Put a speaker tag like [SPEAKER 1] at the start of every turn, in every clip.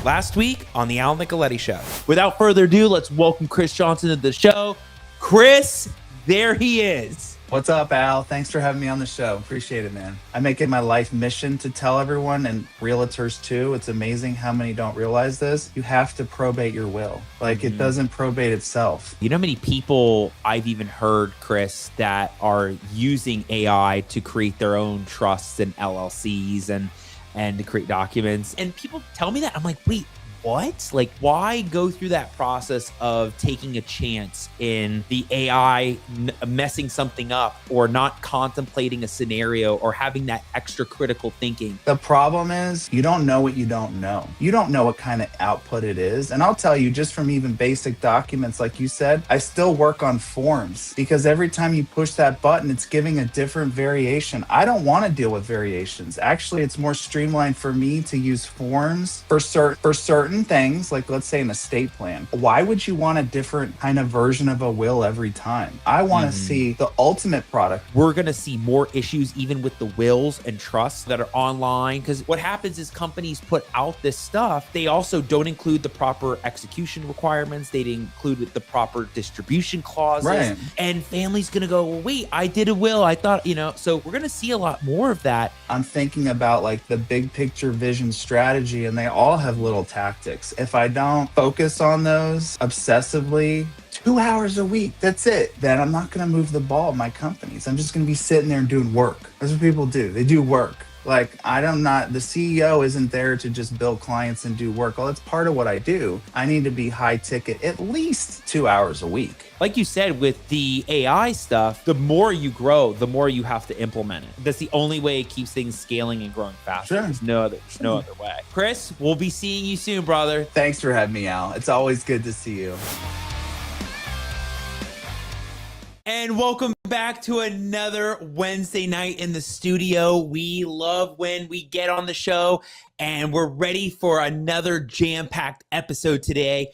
[SPEAKER 1] last week on the Al Nicoletti Show. Without further ado, let's welcome Chris Johnson to the show. Chris, there he is.
[SPEAKER 2] What's up, Al? Thanks for having me on the show. Appreciate it, man. I make it my life mission to tell everyone, and realtors too. It's amazing how many don't realize this. You have to probate your will. It doesn't probate itself.
[SPEAKER 1] You know how many people I've even heard, Chris, that are using AI to create their own trusts and LLCs and to create documents? And people tell me that. I'm like, wait, what? Why go through that process of taking a chance in the AI messing something up or not contemplating a scenario or having that extra critical thinking?
[SPEAKER 2] The problem is you don't know what you don't know. You don't know what kind of output it is. And I'll tell you, just from even basic documents, like you said, I still work on forms because every time you push that button, it's giving a different variation. I don't want to deal with variations. Actually, it's more streamlined for me to use forms for certain things, like let's say an estate plan. Why would you want a different kind of version of a will every time? I want to see the ultimate product.
[SPEAKER 1] We're going to see more issues even with the wills and trusts that are online, because what happens is companies put out this stuff. They also don't include the proper execution requirements. They didn't include the proper distribution clauses.
[SPEAKER 2] Right.
[SPEAKER 1] And family's going to go, well, wait, I did a will. I thought, so we're going to see a lot more of that.
[SPEAKER 2] I'm thinking about the big picture vision strategy, and they all have little tactics. If I don't focus on those obsessively, 2 hours a week, that's it, then I'm not going to move the ball in my companies. I'm just going to be sitting there and doing work. That's what people do. They do work. The CEO isn't there to just build clients and do work. Well, it's part of what I do. I need to be high ticket at least 2 hours a week.
[SPEAKER 1] Like you said, with the AI stuff, the more you grow, the more you have to implement it. That's the only way it keeps things scaling and growing faster.
[SPEAKER 2] Sure.
[SPEAKER 1] There's no other way. Chris, we'll be seeing you soon, brother.
[SPEAKER 2] Thanks for having me, Al. It's always good to see you.
[SPEAKER 1] And welcome back to another Wednesday night in the studio. We love when we get on the show, and we're ready for another jam-packed episode today.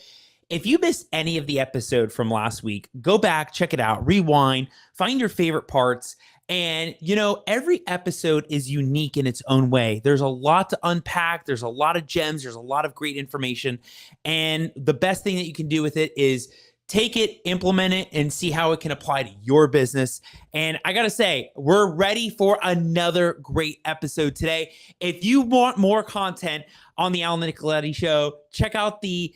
[SPEAKER 1] If you missed any of the episode from last week, go back, check it out, rewind, find your favorite parts. And, every episode is unique in its own way. There's a lot to unpack. There's a lot of gems. There's a lot of great information. And the best thing that you can do with it is take it, implement it, and see how it can apply to your business. And I got to say, we're ready for another great episode today. If you want more content on the Al Nicoletti Show, check out the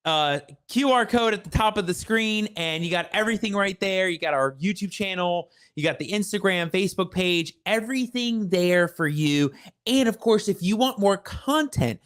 [SPEAKER 1] QR code at the top of the screen, and you got everything right there. You got our YouTube channel, you got the Instagram, Facebook page, everything there for you. And of course, if you want more content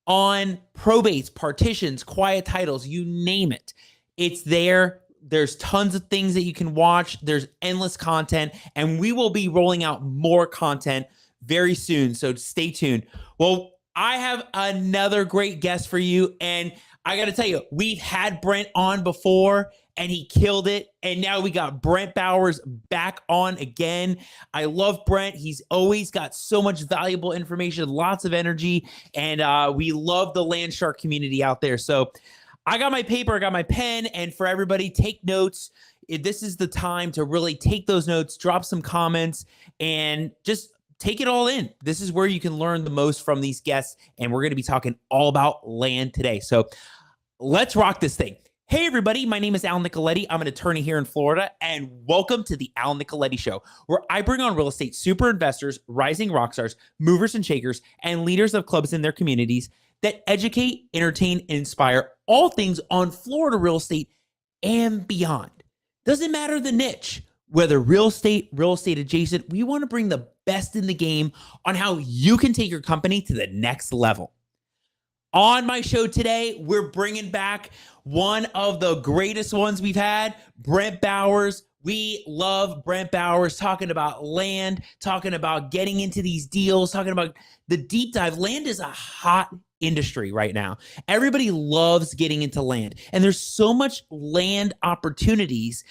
[SPEAKER 1] on probates, partitions, quiet titles, you name it, it's there. There's tons of things that you can watch. There's endless content, and we will be rolling out more content very soon. So stay tuned. Well, I have another great guest for you, and I got to tell you, we've had Brent on before and he killed it. And now we got Brent Bowers back on again. I love Brent. He's always got so much valuable information, lots of energy, and we love the Land Shark community out there. So I got my paper, I got my pen, and for everybody, take notes. This is the time to really take those notes, drop some comments, and just take it all in. This is where you can learn the most from these guests, and we're going to be talking all about land today. So let's rock this thing. Hey, everybody. My name is Al Nicoletti. I'm an attorney here in Florida, and welcome to the Al Nicoletti Show, where I bring on real estate super investors, rising rock stars, movers and shakers, and leaders of clubs in their communities that educate, entertain, and inspire all things on Florida real estate and beyond. Doesn't matter the niche, whether real estate adjacent, we want to bring the best in the game on how you can take your company to the next level. On my show today, we're bringing back one of the greatest ones we've had, Brent Bowers. We love Brent Bowers talking about land, talking about getting into these deals, talking about the deep dive. Land is a hot industry right now. Everybody loves getting into land, and there's so much land opportunities.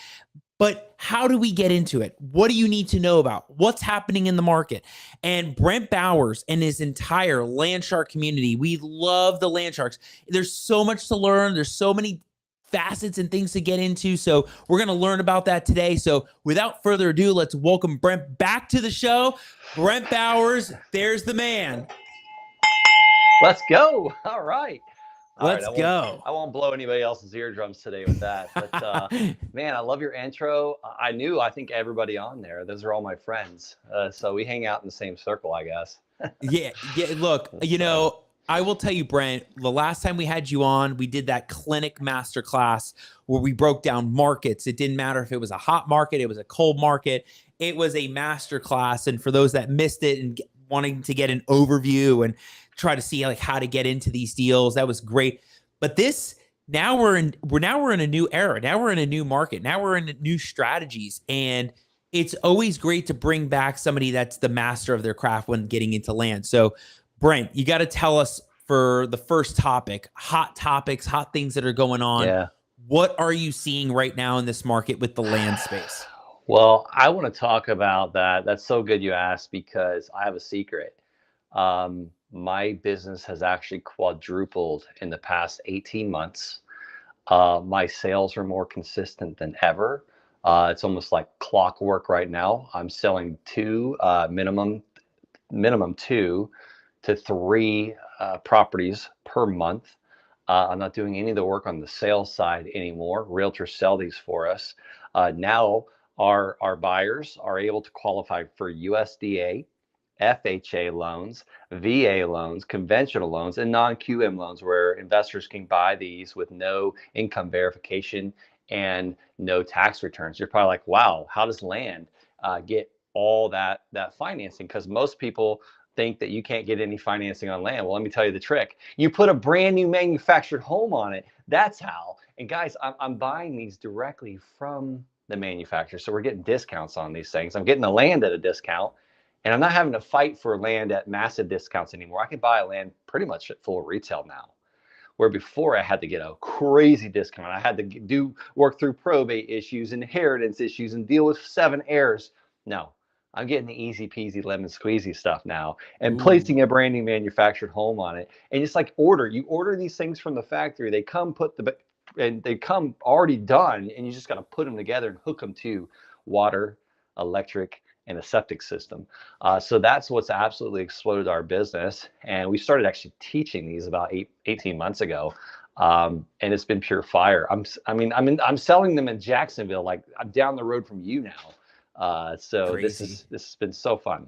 [SPEAKER 1] But how do we get into it? What do you need to know about? What's happening in the market? And Brent Bowers and his entire Land Shark community, we love the Land Sharks. There's so much to learn. There's so many facets and things to get into. So we're going to learn about that today. So without further ado, let's welcome Brent back to the show. Brent Bowers, there's the man.
[SPEAKER 3] Let's go. All right. All right,
[SPEAKER 1] Let's go.
[SPEAKER 3] I won't blow anybody else's eardrums today with that. But man, I love your intro. I think everybody on there. Those are all my friends. So we hang out in the same circle, I guess.
[SPEAKER 1] Yeah. Look, I will tell you, Brent, the last time we had you on, we did that clinic masterclass where we broke down markets. It didn't matter if it was a hot market, it was a cold market. It was a masterclass. And for those that missed it and wanting to get an overview and try to see like how to get into these deals, that was great. But now we're in a new era. Now we're in a new market. Now we're in new strategies. And it's always great to bring back somebody that's the master of their craft when getting into land. So Brent, you got to tell us for the first topic, hot topics, hot things that are going on.
[SPEAKER 3] Yeah.
[SPEAKER 1] What are you seeing right now in this market with the land space?
[SPEAKER 3] Well, I want to talk about that. That's so good you asked, because I have a secret. My business has actually quadrupled in the past 18 months. My sales are more consistent than ever. It's almost like clockwork right now. I'm selling minimum 2 to 3 properties per month. I'm not doing any of the work on the sales side anymore. Realtors sell these for us. Now our buyers are able to qualify for USDA, FHA loans, VA loans, conventional loans, and non-QM loans, where investors can buy these with no income verification and no tax returns. You're probably like, wow, how does land get all that financing? Because most people think that you can't get any financing on land. Well, let me tell you the trick. You put a brand new manufactured home on it. That's how. And guys, I'm buying these directly from the manufacturer. So we're getting discounts on these things. I'm getting the land at a discount, and I'm not having to fight for land at massive discounts anymore. I can buy land pretty much at full retail now, where before I had to get a crazy discount. I had to work through probate issues, inheritance issues, and deal with 7 heirs. No, I'm getting the easy peasy lemon squeezy stuff now, and placing a brand new manufactured home on it. And it's like you order these things from the factory. They come they come already done, and you just got to put them together and hook them to water, electric, and a septic system. So that's what's absolutely exploded our business. And we started actually teaching these about 18 months ago. And it's been pure fire. I'm selling them in Jacksonville, like I'm down the road from you now. So
[SPEAKER 1] Crazy.
[SPEAKER 3] this has been so fun.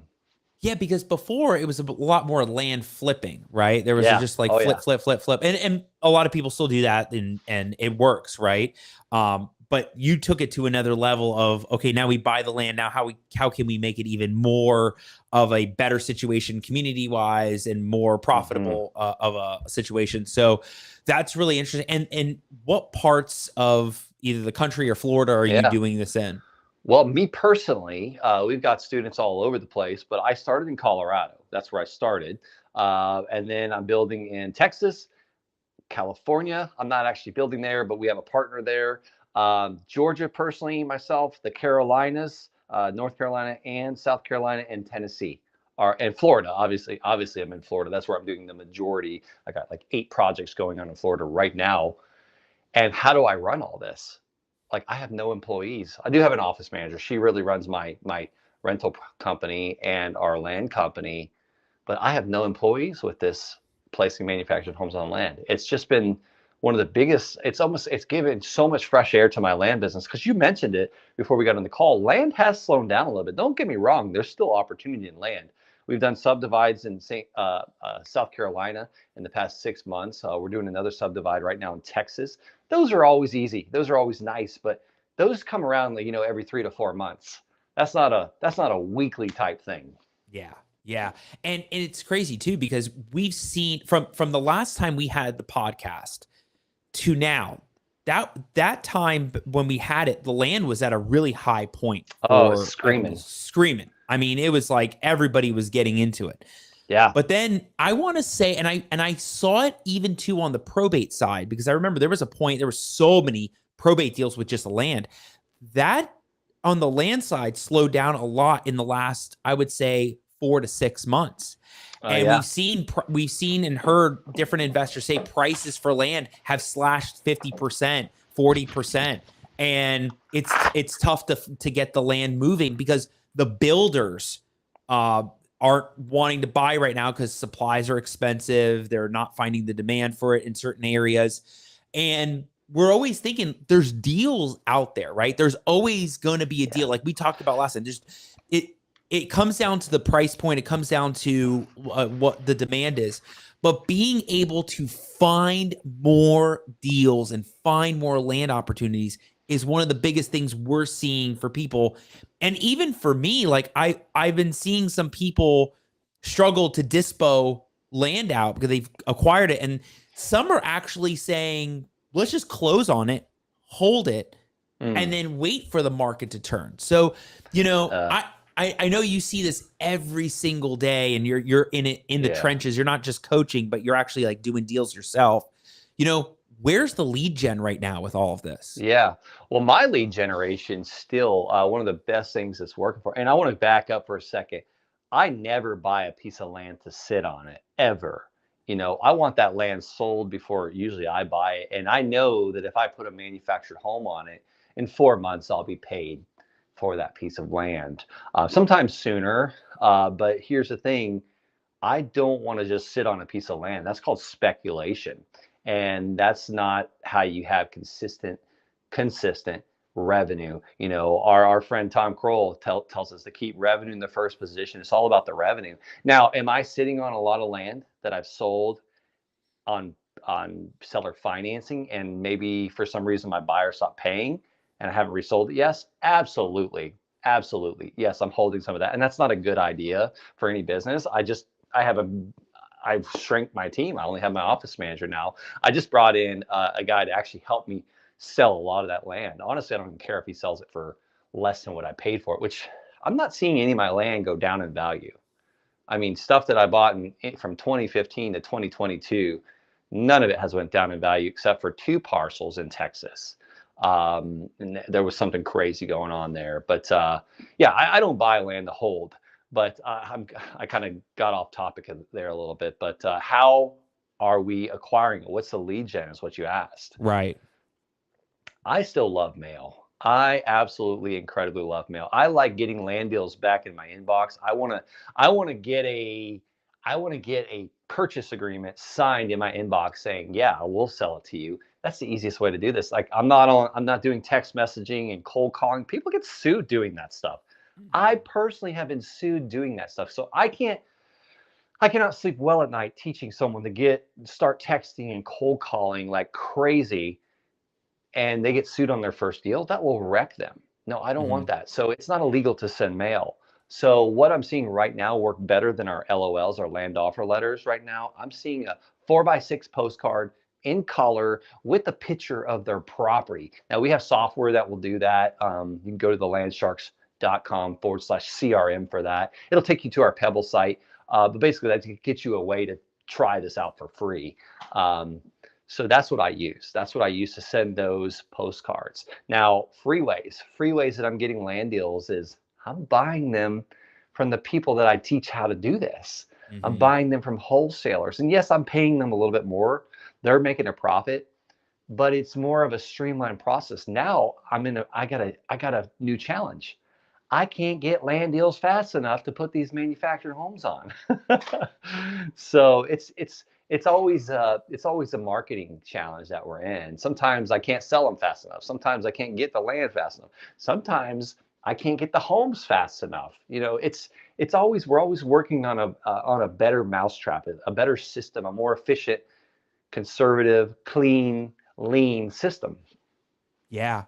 [SPEAKER 1] Yeah, because before it was a lot more land flipping, right? There was just like flip. And a lot of people still do that, and it works, right? But you took it to another level of, okay, now we buy the land. Now how can we make it even more of a better situation community wise and more profitable of a situation? So that's really interesting. And what parts of either the country or Florida are you doing this in?
[SPEAKER 3] Well, me personally, we've got students all over the place, but I started in Colorado. That's where I started. And then I'm building in Texas, California. I'm not actually building there, but we have a partner there. Georgia, personally, myself, the Carolinas, North Carolina, and South Carolina, and Tennessee, and Florida. Obviously, I'm in Florida. That's where I'm doing the majority. I got like 8 projects going on in Florida right now. And how do I run all this? Like, I have no employees. I do have an office manager. She really runs my rental company and our land company, but I have no employees with this placing manufactured homes on land. It's just been one of the biggest. It's given so much fresh air to my land business, because you mentioned it before we got on the call. Land has slowed down a little bit. Don't get me wrong. There's still opportunity in land. We've done subdivides in South Carolina in the past 6 months. We're doing another subdivide right now in Texas. Those are always easy. Those are always nice, but those come around, every 3 to 4 months. That's not a weekly type thing.
[SPEAKER 1] Yeah. And it's crazy too, because we've seen from the last time we had the podcast to now, that time when we had it, the land was at a really high point. Screaming. I mean, it was like everybody was getting into it.
[SPEAKER 3] Yeah.
[SPEAKER 1] But then I want to say, and I saw it even too on the probate side, because I remember there was a point, there were so many probate deals with just the land. That on the land side slowed down a lot in the last, I would say, 4 to 6 months. And we've seen and heard different investors say prices for land have slashed 50%, 40%. And it's tough to get the land moving, because the builders, aren't wanting to buy right now because supplies are expensive. They're not finding the demand for it in certain areas. And we're always thinking there's deals out there, right? There's always going to be a deal. Like we talked about last time, just it, it comes down to the price point. It comes down to what the demand is, but being able to find more deals and find more land opportunities is one of the biggest things we're seeing for people. And even for me, like I've been seeing some people struggle to dispo land out because they've acquired it. And some are actually saying, let's just close on it, hold it, and then wait for the market to turn. So, I know you see this every single day and you're in it in the trenches. You're not just coaching, but you're actually like doing deals yourself. Where's the lead gen right now with all of this?
[SPEAKER 3] Yeah. Well, my lead generation still one of the best things that's working for. And I want to back up for a second. I never buy a piece of land to sit on it ever. I want that land sold before usually I buy it. And I know that if I put a manufactured home on it, in 4 months, I'll be paid for that piece of land. Sometimes sooner. But here's the thing. I don't want to just sit on a piece of land. That's called speculation. And that's not how you have consistent revenue. Our friend Tom Kroll tells us to keep revenue in the first position. It's all about the revenue. Now, am I sitting on a lot of land that I've sold on seller financing, and maybe for some reason my buyer stopped paying and I haven't resold it? Yes, absolutely. Absolutely. Yes, I'm holding some of that. And that's not a good idea for any business. I've shrank my team. I only have my office manager now. I just brought in a guy to actually help me sell a lot of that land. Honestly, I don't even care if he sells it for less than what I paid for it, which I'm not seeing any of my land go down in value. I mean, stuff that I bought from 2015 to 2022, none of it has went down in value except for 2 parcels in Texas. And there was something crazy going on there. But I don't buy land to hold. But I kind of got off topic there a little bit. But how are we acquiring it? What's the lead gen is what you asked.
[SPEAKER 1] Right.
[SPEAKER 3] I still love mail. I absolutely incredibly love mail. I like getting land deals back in my inbox. I want to get a purchase agreement signed in my inbox saying, "Yeah, we'll sell it to you." That's the easiest way to do this. Like I'm not doing text messaging and cold calling. People get sued doing that stuff. I personally have been sued doing that stuff. So I cannot sleep well at night teaching someone to start texting and cold calling like crazy, and they get sued on their first deal. That will wreck them. No, I don't want that. So it's not illegal to send mail. So what I'm seeing right now work better than our LOLs, our land offer letters right now. I'm seeing a 4x6 postcard in color with a picture of their property. Now we have software that will do that. You can go to the landsharks.com/CRM for that. It'll take you to our Pebble site. But basically that gets you a way to try this out for free. So that's what I use. That's what I use to send those postcards. Now, freeways that I'm getting land deals is I'm buying them from the people that I teach how to do this. I'm buying them from wholesalers. And yes, I'm paying them a little bit more. They're making a profit, but it's more of a streamlined process. Now I got a new challenge. I can't get land deals fast enough to put these manufactured homes on. So it's always a marketing challenge that we're in. Sometimes I can't sell them fast enough. Sometimes I can't get the land fast enough. Sometimes I can't get the homes fast enough. We're always working on a better mousetrap, a better system, a more efficient, conservative, clean, lean system.
[SPEAKER 1] Yeah.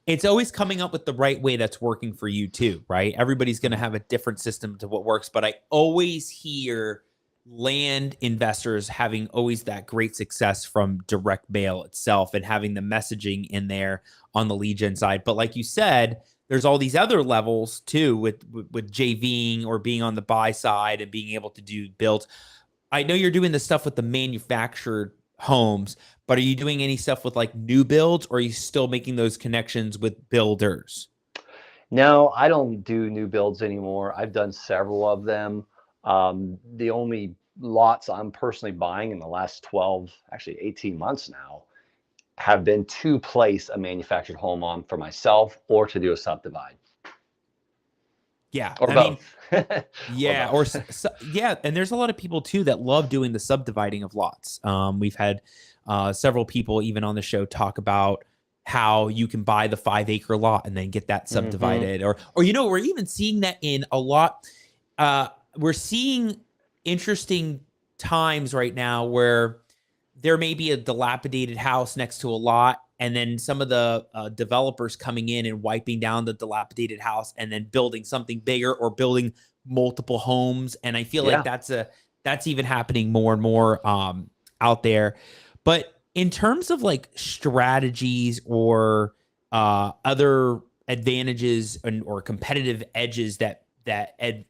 [SPEAKER 1] It's always coming up with the right way that's working for you too, right? Everybody's going to have a different system to what works, but I always hear land investors having always that great success from direct mail itself and having the messaging in there on the lead gen side. But like you said, there's all these other levels too with JVing or being on the buy side and being able to do builds. I know you're doing the stuff with the manufactured homes, but are you doing any stuff with like new builds, or are you still making those connections with builders?
[SPEAKER 3] No, I don't do new builds anymore. I've done several of them. The only lots I'm personally buying in the last 12, actually 18 months now, have been to place a manufactured home on for myself or to do a subdivide.
[SPEAKER 1] Yeah.
[SPEAKER 3] or
[SPEAKER 1] I mean,
[SPEAKER 3] both, or
[SPEAKER 1] yeah, or
[SPEAKER 3] both.
[SPEAKER 1] yeah, and there's a lot of people too that love doing the subdividing of lots. We've had several people even on the show talk about how you can buy the 5 acre lot and then get that
[SPEAKER 3] Hmm.
[SPEAKER 1] subdivided, or we're even seeing that in a lot. Uh, we're seeing interesting times right now where there may be a dilapidated house next to a lot, and then some of the developers coming in and wiping down the dilapidated house and then building something bigger or building multiple homes. And I feel like
[SPEAKER 3] Yeah.
[SPEAKER 1] that's even happening more and more out there. But in terms of like strategies or other advantages or competitive edges that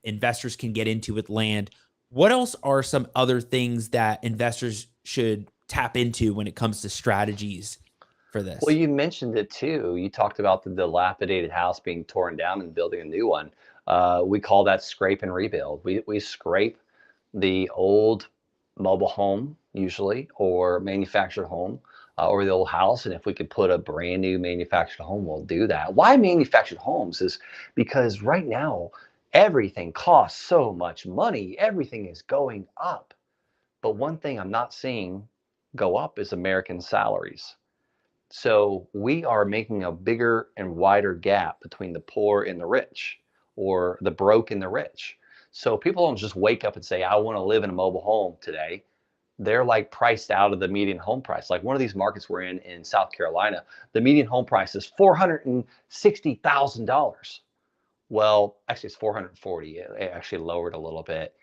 [SPEAKER 1] investors can get into with land, what else are some other things that investors should tap into when it comes to strategies for
[SPEAKER 3] Well,
[SPEAKER 1] this?
[SPEAKER 3] you mentioned it too. You talked about the dilapidated house being torn down and building a new one. We call that scrape and rebuild. We scrape the old mobile home, usually, or manufactured home, or the old house. And if we could put a brand new manufactured home, we'll do that. Why manufactured homes is because right now, everything costs so much money, everything is going up. But one thing I'm not seeing go up is American salaries. So we are making a bigger and wider gap between the poor and the rich, or the broke and the rich. So people don't just wake up and say, I want to live in a mobile home today. They're like priced out of the median home price. Like one of these markets we're in South Carolina, the median home price is $460,000. Well, actually it's 440. It actually lowered a little bit.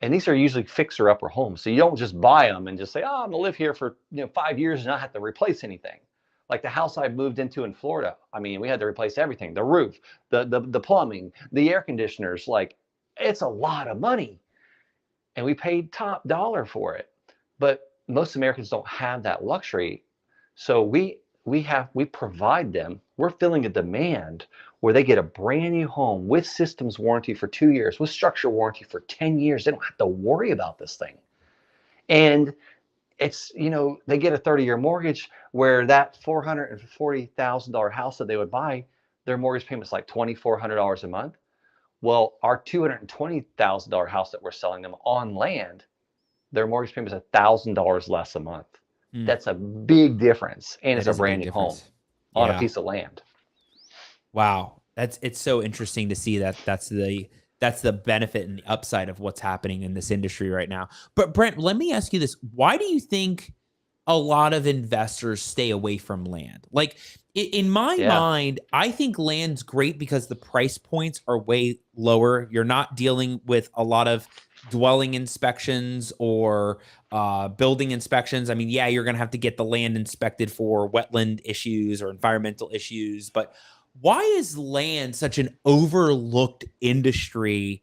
[SPEAKER 3] And these are usually fixer upper homes. So you don't just buy them and just say, oh, I'm gonna live here for 5 years and not have to replace anything. Like the house I moved into in Florida, I mean, we had to replace everything: the roof, the plumbing, the air conditioners. Like, it's a lot of money, and we paid top dollar for it. But most Americans don't have that luxury. So we provide them. We're filling a demand where they get a brand new home with systems warranty for 2 years, with structure warranty for 10 years. They don't have to worry about this thing. And they get a 30-year mortgage where that $440,000 house that they would buy, their mortgage payment is like $2,400 a month. Well, our $220,000 house that we're selling them on land, their mortgage payment is $1,000 less a month.
[SPEAKER 1] Mm,
[SPEAKER 3] That's a big difference, and
[SPEAKER 1] that
[SPEAKER 3] it's a
[SPEAKER 1] is a
[SPEAKER 3] brand
[SPEAKER 1] big
[SPEAKER 3] new home
[SPEAKER 1] difference.
[SPEAKER 3] on a
[SPEAKER 1] Yeah.
[SPEAKER 3] piece of land.
[SPEAKER 1] Wow. It's so interesting to see that that's the benefit and the upside of what's happening in this industry right now. But Brent, let me ask you this. Why do you think a lot of investors stay away from land? Like in my
[SPEAKER 3] Yeah,
[SPEAKER 1] mind, I think land's great because the price points are way lower. You're not dealing with a lot of dwelling inspections or building inspections. I mean, yeah, you're going to have to get the land inspected for wetland issues or environmental issues, but why is land such an overlooked industry,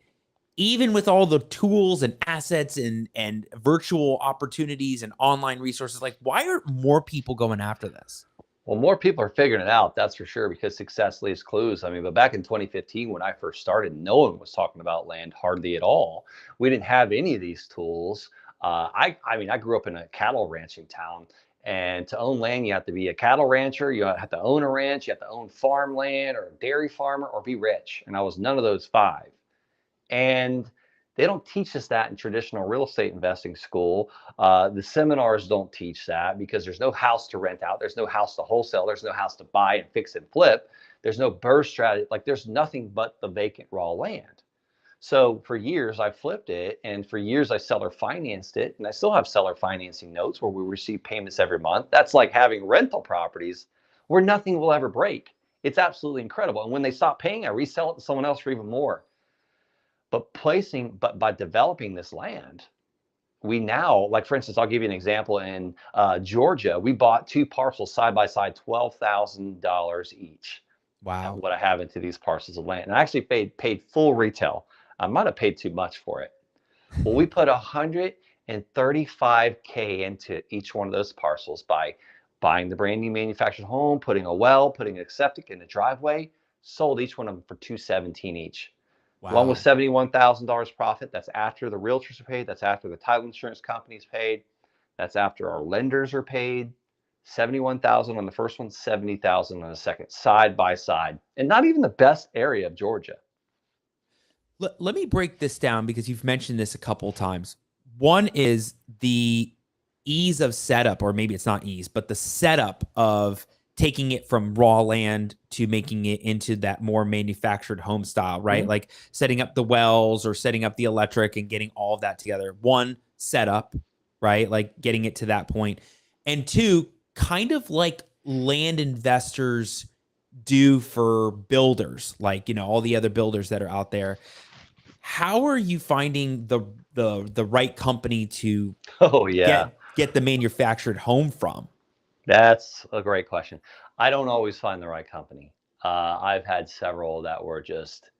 [SPEAKER 1] even with all the tools and assets and virtual opportunities and online resources? Like, why aren't more people going after this?
[SPEAKER 3] well, more people are figuring it out, that's for sure, because success leaves clues. I mean, but back in 2015, when I first started, no one was talking about land hardly at all. We didn't have any of these tools. I mean, I grew up in a cattle ranching town, and to own land, you have to be a cattle rancher, you have to own a ranch, you have to own farmland or a dairy farmer, or be rich. And I was none of those five. And they don't teach us that in traditional real estate investing school. The seminars don't teach that because there's no house to rent out, there's no house to wholesale, there's no house to buy and fix and flip, there's no burst strategy. Like, there's nothing but the vacant raw land. So for years I flipped it, and for years I seller financed it, and I still have seller financing notes where we receive payments every month. That's like having rental properties where nothing will ever break. It's absolutely incredible. And when they stop paying, I resell it to someone else for even more. But by developing this land, we now, like, for instance, I'll give you an example. In Georgia, we bought two parcels side by side, $12,000 each.
[SPEAKER 1] Wow.
[SPEAKER 3] What I have into these parcels of land, and I actually paid full retail. I might have paid too much for it. Well, we put 135K into each one of those parcels by buying the brand new manufactured home, putting a well, putting a septic in the driveway. Sold each one of them for 217 each. One was
[SPEAKER 1] Wow.
[SPEAKER 3] $71,000 profit. That's after the realtors are paid. That's after the title insurance company's paid. That's after our lenders are paid. 71,000 on the first one, 70,000 on the second, side by side, and not even the best area of Georgia.
[SPEAKER 1] Let me break this down because you've mentioned this a couple times. One is the ease of setup, or maybe it's not ease, but the setup of taking it from raw land to making it into that more manufactured home style, right?
[SPEAKER 3] Mhm.
[SPEAKER 1] Like setting up the wells or setting up the electric and getting all of that together. One, setup, right? Like getting it to that point. And two, kind of like land investors do for builders, like, all the other builders that are out there. How are you finding the right company to
[SPEAKER 3] Oh yeah,
[SPEAKER 1] get the manufactured home from?
[SPEAKER 3] that's a great question. I don't always find the right company. I've had several that were just,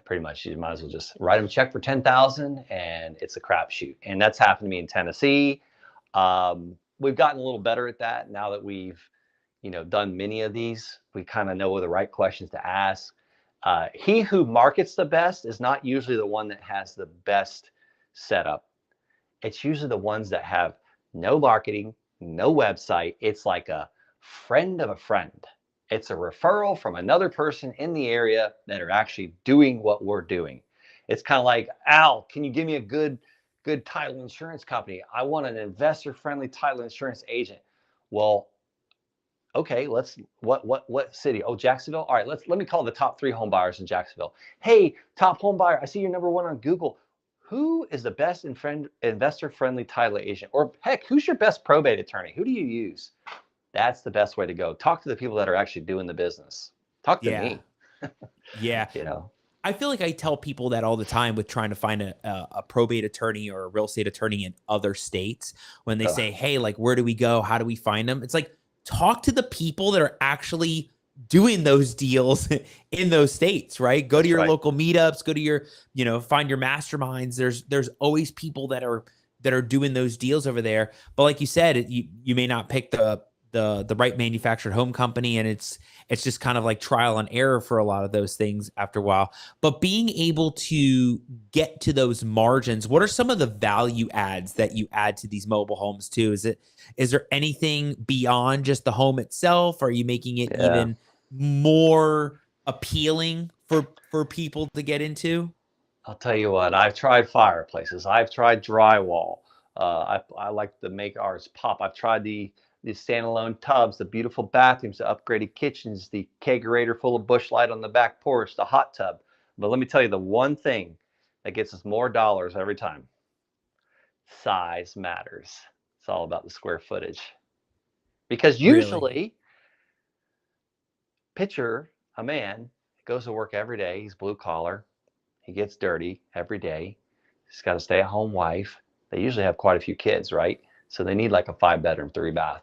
[SPEAKER 3] pretty much you might as well just write them a check for 10,000 and it's a crapshoot. And that's happened to me in Tennessee. We've gotten a little better at that now that we've, done many of these. We kind of know the right questions to ask. He who markets the best is not usually the one that has the best setup. It's usually the ones that have no marketing, no website. It's like a friend of a friend. It's a referral from another person in the area that are actually doing what we're doing. It's kind of like, Al, can you give me a good title insurance company? I want an investor friendly title insurance agent. Well, okay, let's what city? Oh, Jacksonville. All right, let me call the top 3 home buyers in Jacksonville. Hey, top home buyer, I see you're number 1 on Google. Who is the best investor friendly title agent? Or heck, who's your best probate attorney? Who do you use? That's the best way to go. Talk to the people that are actually doing the business. Talk to
[SPEAKER 1] Yeah.
[SPEAKER 3] me.
[SPEAKER 1] Yeah.
[SPEAKER 3] You know.
[SPEAKER 1] I feel like I tell people that all the time with trying to find a probate attorney or a real estate attorney in other states when they
[SPEAKER 3] Ugh,
[SPEAKER 1] say, hey, like, where do we go? How do we find them? It's like, talk to the people that are actually doing those deals in those states, right? Go to
[SPEAKER 3] that's
[SPEAKER 1] your
[SPEAKER 3] right.
[SPEAKER 1] local meetups, go to your, find your masterminds. There's always people that are doing those deals over there. But like you said, you may not pick the right manufactured home company, and it's just kind of like trial and error for a lot of those things after a while. But being able to get to those margins, what are some of the value adds that you add to these mobile homes too? Is there anything beyond just the home itself? Are you making it
[SPEAKER 3] Yeah.
[SPEAKER 1] even more appealing for people to get into?
[SPEAKER 3] I'll tell you what, I've tried fireplaces. I've tried drywall. I like to make ours pop. I've tried the standalone tubs, the beautiful bathrooms, the upgraded kitchens, the kegerator full of bush light on the back porch, the hot tub. But let me tell you, the one thing that gets us more dollars every time, size matters. It's all about the square footage. Because
[SPEAKER 1] Really?
[SPEAKER 3] usually, picture a man goes to work every day. He's blue collar. He gets dirty every day. He's got a stay-at-home wife. They usually have quite a few kids, right? So they need like a 5-bedroom, 3-bath.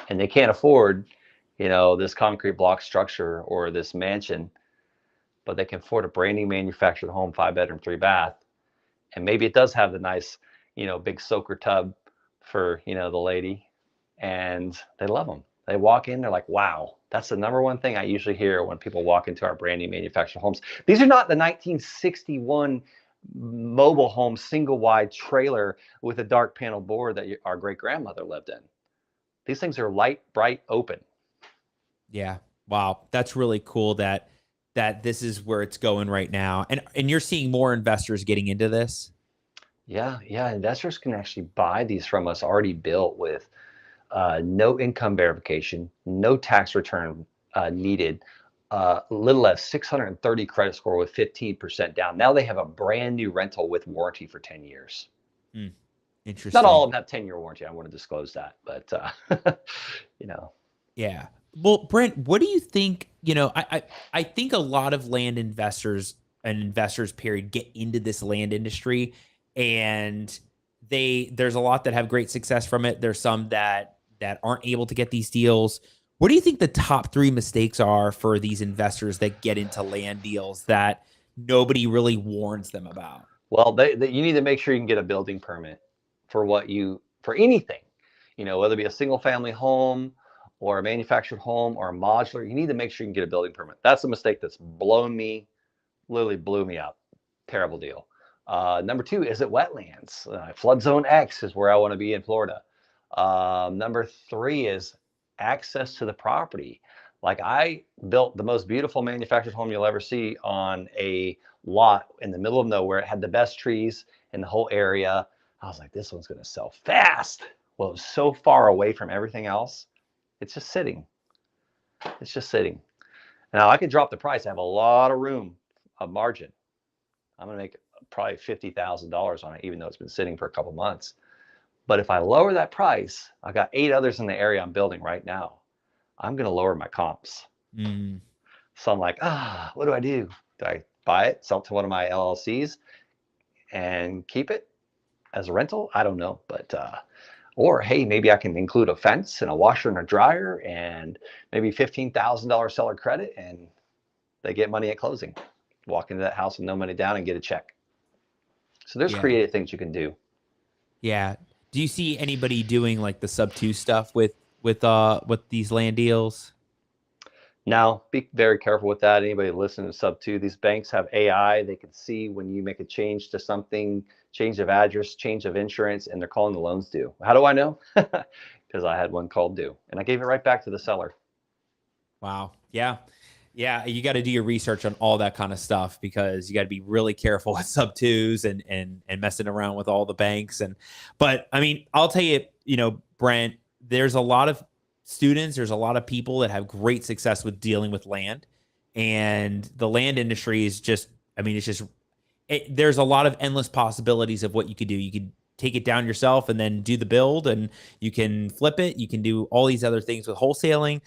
[SPEAKER 3] And they can't afford, this concrete block structure or this mansion, but they can afford a brand new manufactured home, 5-bedroom, 3-bath. And maybe it does have the nice, big soaker tub for, the lady. And they love them. They walk in, they're like, wow, that's the number one thing I usually hear when people walk into our brand new manufactured homes. These are not the 1961 mobile home single wide trailer with a dark panel board that our great grandmother lived in. These things are light, bright, open.
[SPEAKER 1] Yeah. Wow. That's really cool that this is where it's going right now. And you're seeing more investors getting into this.
[SPEAKER 3] Yeah, yeah. Investors can actually buy these from us already built with no income verification, no tax return needed, little as 630 credit score with 15% down. Now they have a brand new rental with warranty for 10 years.
[SPEAKER 1] Hmm.
[SPEAKER 3] Not all
[SPEAKER 1] Interesting.
[SPEAKER 3] of them have 10-year warranty. I want to disclose that, but you know,
[SPEAKER 1] Yeah. Well, Brent, what do you think? I think a lot of land investors and investors period get into this land industry, and there's a lot that have great success from it. There's some that aren't able to get these deals. What do you think the top 3 mistakes are for these investors that get into land deals that nobody really warns them about?
[SPEAKER 3] well, you need to make sure you can get a building permit for anything, whether it be a single family home or a manufactured home or a modular. You need to make sure you can get a building permit. That's a mistake that's blown me, literally blew me up. Terrible deal. Number 2, is it wetlands? Flood zone X is where I want to be in Florida. Number 3 is access to the property. Like, I built the most beautiful manufactured home you'll ever see on a lot in the middle of nowhere. It had the best trees in the whole area. I was like, this one's going to sell fast. Well, it was so far away from everything else. It's just sitting. It's just sitting. Now I can drop the price. I have a lot of room, of margin. I'm going to make probably $50,000 on it, even though it's been sitting for a couple months. But if I lower that price, I got 8 others in the area I'm building right now. I'm going to lower my comps. So I'm like, what do I do? Do I buy it, sell it to one of my LLCs and keep it as a rental? I don't know. But, or hey, maybe I can include a fence and a washer and a dryer and maybe $15,000 seller credit, and they get money at closing. Walk into that house with no money down and get a check. So there's creative things you can do.
[SPEAKER 1] Yeah. Do you see anybody doing like the sub 2 stuff with these land deals?
[SPEAKER 3] Now, be very careful with that. Anybody listening to sub 2, these banks have AI. They can see when you make a change to something, change of address, change of insurance, and they're calling the loans due. How do I know? Because I had one called due, and I gave it right back to the seller.
[SPEAKER 1] Wow. Yeah. Yeah. You got to do your research on all that kind of stuff, because you got to be really careful with sub 2s and messing around with all the banks. But I mean, I'll tell you, Brent, there's a lot of students, there's a lot of people that have great success with dealing with land, and the land industry is just, I mean, there's a lot of endless possibilities of what you could do. You could take it down yourself and then do the build, and you can flip it. You can do all these other things with wholesaling.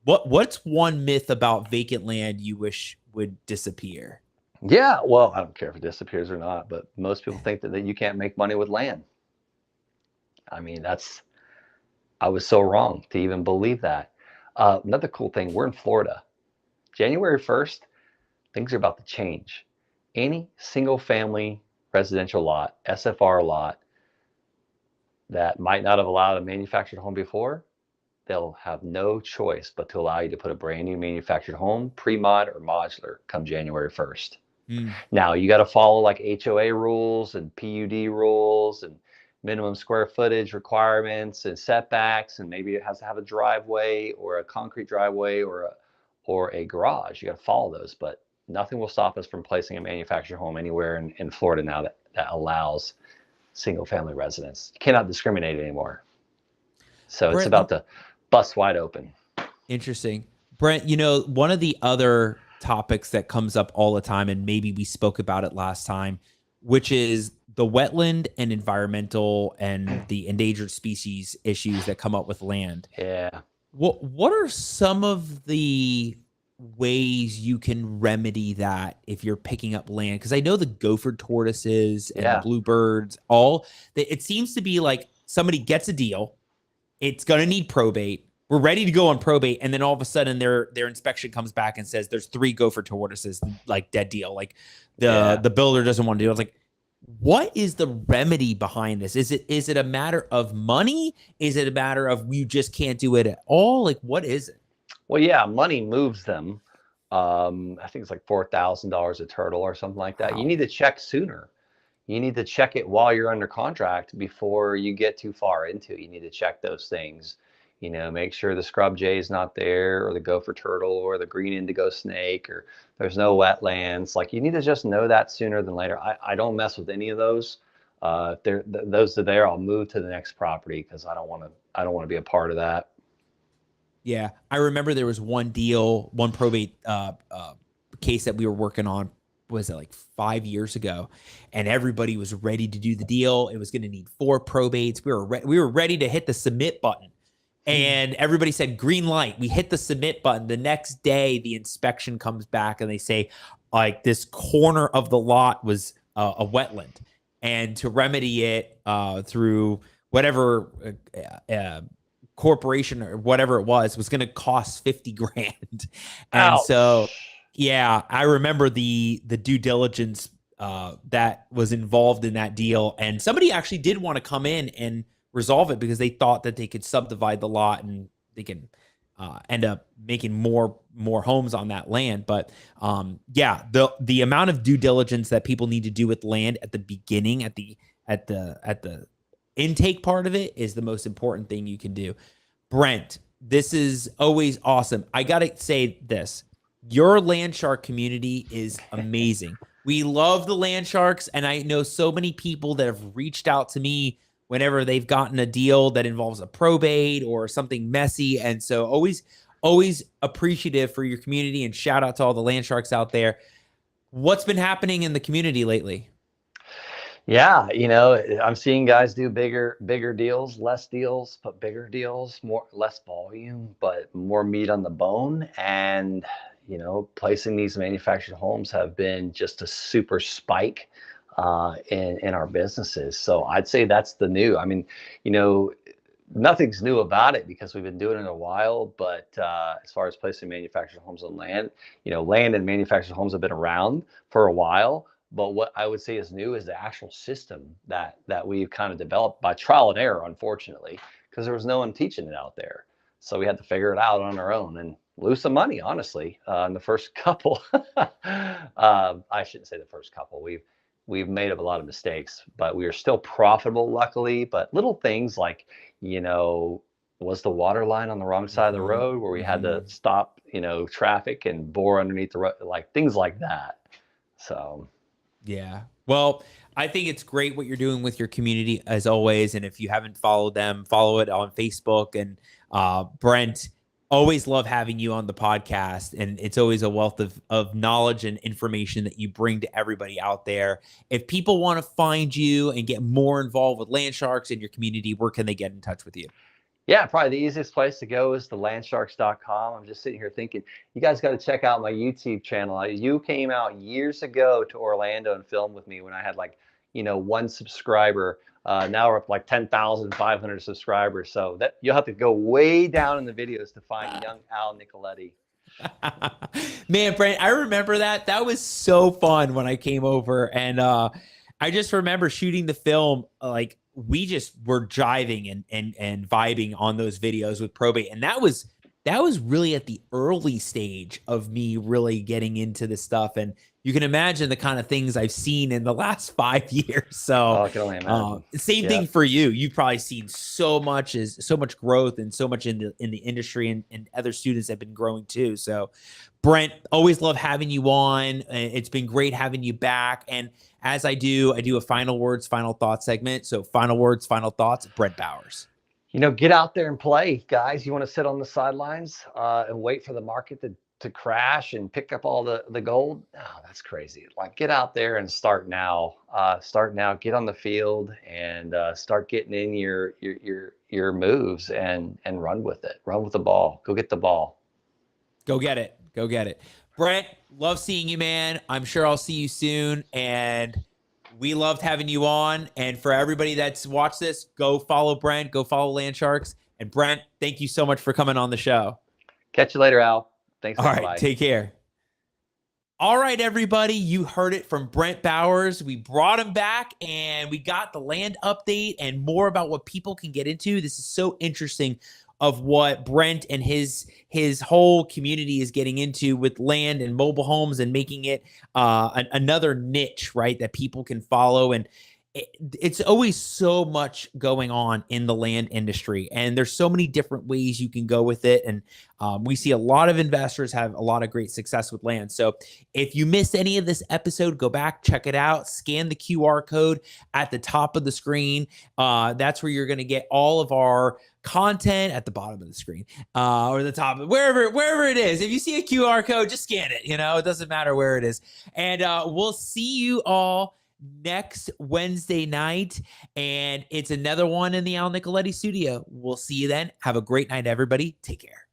[SPEAKER 1] What's one myth about vacant land you wish would disappear?
[SPEAKER 3] Yeah, well, I don't care if it disappears or not, but most people think that you can't make money with land. I mean, I was so wrong to even believe that. Another cool thing, we're in Florida. January 1st, things are about to change. Any single family residential lot, SFR lot, that might not have allowed a manufactured home before, they'll have no choice but to allow you to put a brand new manufactured home, pre-mod or modular, come January 1st. Now, you got to follow like HOA rules and PUD rules and minimum square footage requirements and setbacks, and maybe it has to have a driveway or a concrete driveway or a garage. You got to follow those, but nothing will stop us from placing a manufactured home anywhere in Florida now that allows single family residents. You cannot discriminate anymore. So Brent, it's about to bust wide open.
[SPEAKER 1] Interesting. Brent, one of the other topics that comes up all the time, and maybe we spoke about it last time, which is the wetland and environmental and the endangered species issues that come up with land.
[SPEAKER 3] Yeah.
[SPEAKER 1] What are some of the ways you can remedy that if you're picking up land? Because I know the gopher tortoises and the bluebirds, it seems to be like somebody gets a deal, it's going to need probate, we're ready to go on probate, and then all of a sudden their inspection comes back and says there's 3 gopher tortoises, like dead deal. Like the builder doesn't want to do it. I was like, what is the remedy behind this? Is it a matter of money? Is it a matter of you just can't do it at all? Like, what is it?
[SPEAKER 3] Well, yeah, money moves them. I think it's like $4,000 a turtle or something like that. Wow. You need to check sooner. You need to check it while you're under contract before you get too far into it. You need to check those things. Make sure the scrub jay is not there, or the gopher turtle, or the green indigo snake, or there's no wetlands. Like, you need to just know that sooner than later. I don't mess with any of those. If those are there, I'll move to the next property, because I don't want to be a part of that.
[SPEAKER 1] Yeah, I remember there was one probate case that we were working on. Was it like 5 years ago? And everybody was ready to do the deal. It was going to need 4 probates. We were ready to hit the submit button. And everybody said green light. We hit the submit button. The next day, the inspection comes back and they say, like, this corner of the lot was a wetland, and to remedy it through whatever corporation or whatever it was going to cost 50 grand. And
[SPEAKER 3] Ouch.
[SPEAKER 1] So, yeah, I remember the due diligence that was involved in that deal, and somebody actually did want to come in and resolve it because they thought that they could subdivide the lot and they can end up making more homes on that land. But the amount of due diligence that people need to do with land at the beginning, at the intake part of it, is the most important thing you can do. Brent, This is always awesome. I got to say this. Your land shark community is amazing. We love the land sharks, and I know so many people that have reached out to me whenever they've gotten a deal that involves a probate or something messy. And so always appreciative for your community, and shout out to all the land sharks out there. What's been happening in the community lately?
[SPEAKER 3] Yeah, I'm seeing guys do bigger deals, less deals, but bigger deals, less volume, but more meat on the bone. And placing these manufactured homes have been just a super spike in our businesses. So I'd say that's the new. I mean, nothing's new about it because we've been doing it a while. But as far as placing manufactured homes on land, land and manufactured homes have been around for a while. But what I would say is new is the actual system that we've kind of developed by trial and error, unfortunately, because there was no one teaching it out there. So we had to figure it out on our own and lose some money, honestly, in the first couple. I shouldn't say the first couple. We've made up a lot of mistakes, but we are still profitable, luckily. But little things like, was the water line on the wrong side of the road where we had to stop, traffic and bore underneath the road, like things like that. So.
[SPEAKER 1] Yeah. Well, I think it's great what you're doing with your community as always. And if you haven't followed them, follow it on Facebook. And Brent, always love having you on the podcast. And it's always a wealth of knowledge and information that you bring to everybody out there. If people want to find you and get more involved with land sharks in your community, where can they get in touch with you?
[SPEAKER 3] Yeah, probably the easiest place to go is thelandsharks.com. I'm just sitting here thinking, you guys got to check out my YouTube channel. You came out years ago to Orlando and filmed with me when I had 1 subscriber. Now we're up like 10,500 subscribers. So that you'll have to go way down in the videos to find young Al Nicoletti.
[SPEAKER 1] Man, Brent, I remember that. That was so fun when I came over. And I just remember shooting the film, we just were jiving and vibing on those videos with probate. And that was really at the early stage of me really getting into this stuff. And you can imagine the kind of things I've seen in the last 5 years. So
[SPEAKER 3] I can only imagine.
[SPEAKER 1] Same thing for you. You've probably seen so much growth and so much in the industry, and other students have been growing too. So Brent, always love having you on. It's been great having you back. And as I do a final words, final thoughts segment. So final words, final thoughts, Brent Bowers.
[SPEAKER 3] Get out there and play, guys. You want to sit on the sidelines and wait for the market to crash and pick up all the gold? Oh, that's crazy. Get out there and start now. Get on the field and start getting in your moves and run with it. Run with the ball. Go get the ball.
[SPEAKER 1] Go get it. Go get it. Brent, love seeing you, man. I'm sure I'll see you soon. And we loved having you on. And for everybody that's watched this, go follow Brent. Go follow Land Sharks. And Brent, thank you so much for coming on the show.
[SPEAKER 3] Catch you later, Al. Thanks.
[SPEAKER 1] All right. Take care. All right, everybody. You heard it from Brent Bowers. We brought him back and we got the land update and more about what people can get into. This is so interesting of what Brent and his whole community is getting into with land and mobile homes and making it another niche, right, that people can follow. And it's always so much going on in the land industry, and there's so many different ways you can go with it. And we see a lot of investors have a lot of great success with land. So if you missed any of this episode, go back, check it out, scan the QR code at the top of the screen. That's where you're going to get all of our content at the bottom of the screen or the top, wherever it is. If you see a QR code, just scan it. It doesn't matter where it is. And we'll see you all next Wednesday night, and it's another one in the Al Nicoletti studio. We'll see you then. Have a great night, everybody. Take care.